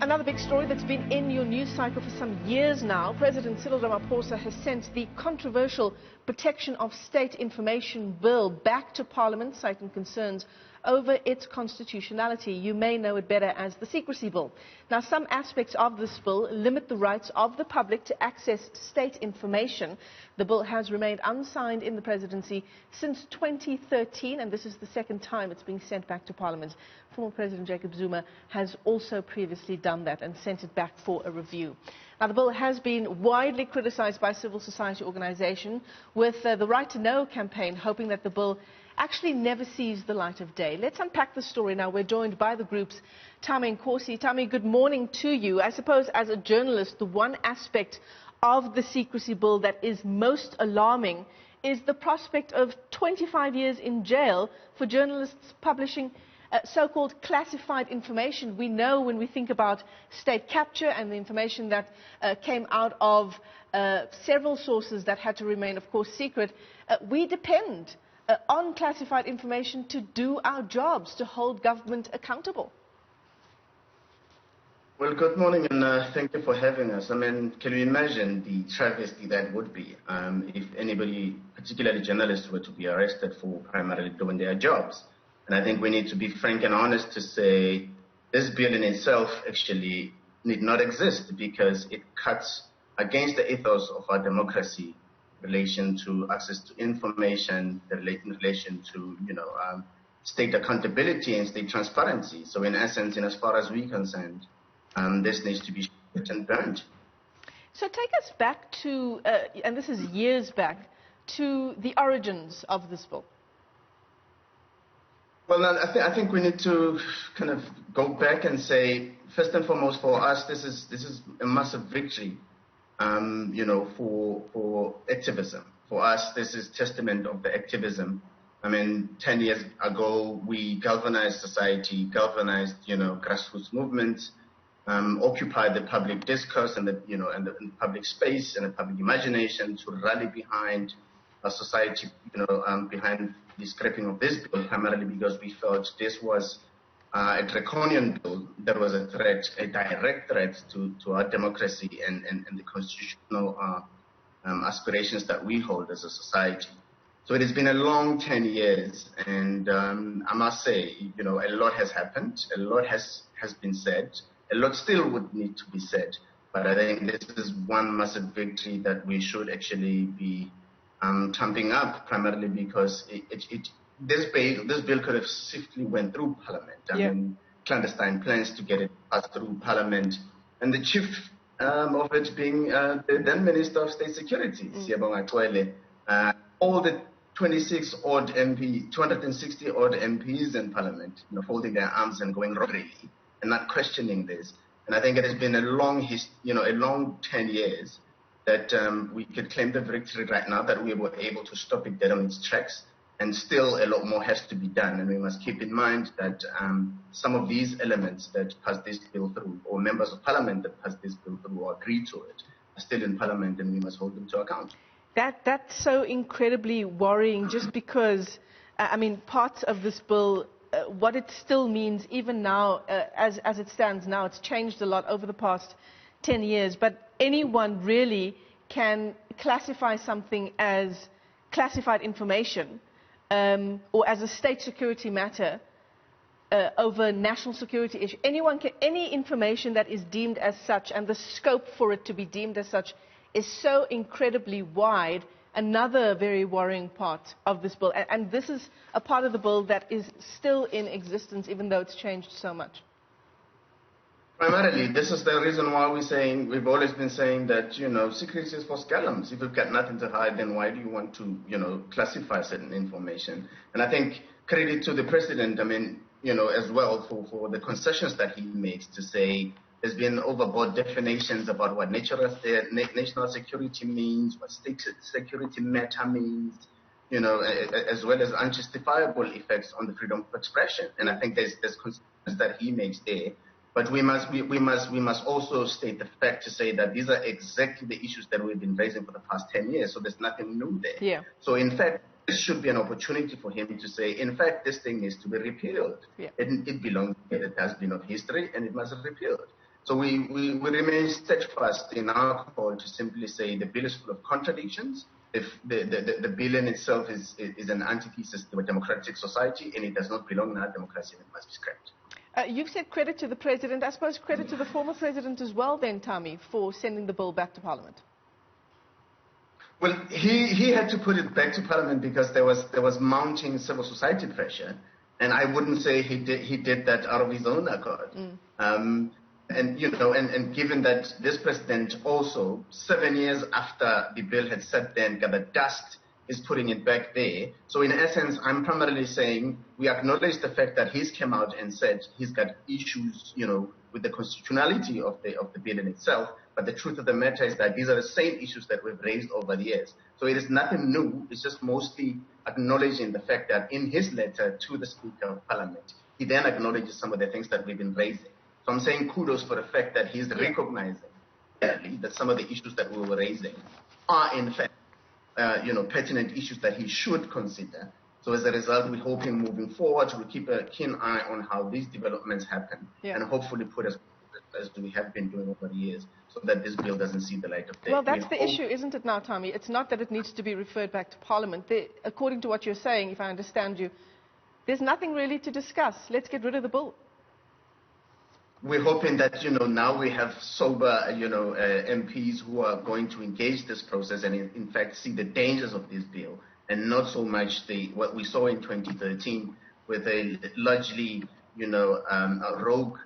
Another big story that's been in your news cycle for some years now. President Cyril Ramaphosa has sent the controversial Protection of State Information Bill back to Parliament, citing concerns over its constitutionality. You may know it better as the Secrecy Bill. Now, some aspects of this bill limit the rights of the public to access state information. The bill has remained unsigned in the presidency since 2013, and this is the second time it's being sent back to Parliament. Former President Jacob Zuma has also previously done that and sent it back for a review. Now, the bill has been widely criticized by civil society organizations, with the Right to Know campaign hoping that the bill actually never sees the light of day. Let's unpack the story now. We're joined by the group's Thami Nkosi. Thami, good morning to you. I suppose as a journalist, the one aspect of the secrecy bill that is most alarming is the prospect of 25 years in jail for journalists publishing so-called classified information. We know when we think about state capture and the information that came out of several sources that had to remain, of course, secret, we depend on classified information to do our jobs, to hold government accountable. Well, good morning, and thank you for having us. I mean, can you imagine the travesty that would be if anybody, particularly journalists, were to be arrested for primarily doing their jobs? And I think we need to be frank and honest to say this bill in itself actually need not exist, because it cuts against the ethos of our democracy in relation to access to information, in relation to, state accountability and state transparency. So in essence, in as far as we're concerned, this needs to be shot and burned. So take us back to, and this is years back, to the origins of this bill. Well, I think we need to kind of go back and say, first and foremost, for us, this is a massive victory, for activism. For us, this is testament of the activism. I mean, 10 years ago, we galvanized society, galvanized, grassroots movements, occupied the public discourse and the public space and the public imagination to rally behind a society, behind the scrapping of this bill, primarily because we felt this was a draconian bill that was a threat, a direct threat to our democracy and the constitutional aspirations that we hold as a society. So it has been a long 10 years, and I must say, a lot has happened, a lot has been said, a lot still would need to be said, but I think this is one massive victory that we should actually be trumping up, primarily because this bill could have swiftly went through Parliament. I mean, clandestine plans to get it passed through Parliament, and the chief of it being the then Minister of State Security, Siyabonga Cwele. All the 260 odd MPs in Parliament, folding their arms and going really and not questioning this. And I think it has been a long 10 years that we could claim the victory right now, that we were able to stop it dead on its tracks. And still a lot more has to be done. And we must keep in mind that some of these elements that passed this bill through, or members of Parliament that passed this bill through or agreed to it, are still in Parliament, and we must hold them to account. That's so incredibly worrying, just because, parts of this bill, what it still means, even now, as it stands now, it's changed a lot over the past 10 years, but anyone really can classify something as classified information or as a state security matter over national security issue. Any information that is deemed as such, and the scope for it to be deemed as such is so incredibly wide. Another very worrying part of this bill, and this is a part of the bill that is still in existence, even though it's changed so much. Primarily, this is the reason why we've always been saying that, secrecy is for scallums. If you've got nothing to hide, then why do you want to, classify certain information? And I think credit to the president, as well, for the concessions that he makes to say there's been overboard definitions about what national security means, what state security matter means, as well as unjustifiable effects on the freedom of expression. And I think there's concessions that he makes there. But we must also state the fact to say that these are exactly the issues that we've been raising for the past 10 years. So there's nothing new there. Yeah. So in fact, this should be an opportunity for him to say, in fact, this thing needs to be repealed. Yeah. It belongs, it has been of history, and it must be repealed. So we remain steadfast in our call to simply say the bill is full of contradictions. If the bill in itself is an antithesis to a democratic society, and it does not belong in our democracy, and it must be scrapped. You've said credit to the President. I suppose credit to the former President as well then, Thami, for sending the bill back to Parliament. Well, he had to put it back to Parliament because there was mounting civil society pressure, and I wouldn't say he did that out of his own accord. And given that this president also, 7 years after the bill had sat there and gathered dust, is putting it back there. So in essence, I'm primarily saying we acknowledge the fact that he's come out and said he's got issues, with the constitutionality of the bill in itself. But the truth of the matter is that these are the same issues that we've raised over the years. So it is nothing new. It's just mostly acknowledging the fact that in his letter to the Speaker of Parliament, he then acknowledges some of the things that we've been raising. So I'm saying kudos for the fact that he's recognizing that some of the issues that we were raising are in fact, pertinent issues that he should consider. So as a result, we hope him moving forward, we'll keep a keen eye on how these developments happen and hopefully put us as we have been doing over the years so that this bill doesn't see the light of day. Well, that's the issue, isn't it now, Thami? It's not that it needs to be referred back to Parliament. According to what you're saying, if I understand you, there's nothing really to discuss. Let's get rid of the bill. We're hoping that, now we have sober, MPs who are going to engage this process and in fact see the dangers of this bill and not so much what we saw in 2013 with a largely, a rogue,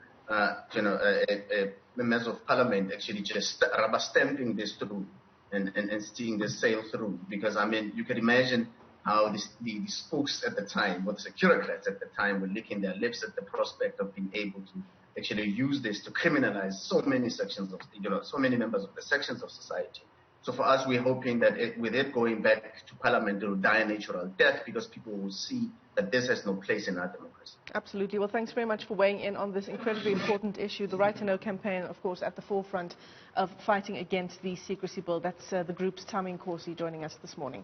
members of Parliament actually just rubber stamping this through and seeing this sail through. Because, you can imagine how the spooks at the time, or the securocrats at the time, were licking their lips at the prospect of being able to actually use this to criminalize so many sections of, so many members of the sections of society. So for us, we're hoping that with it going back to Parliament, it will die a natural death because people will see that this has no place in our democracy. Absolutely. Well, thanks very much for weighing in on this incredibly important issue. The Right to Know campaign, of course, at the forefront of fighting against the secrecy bill. That's the group's Thami Nkosi joining us this morning.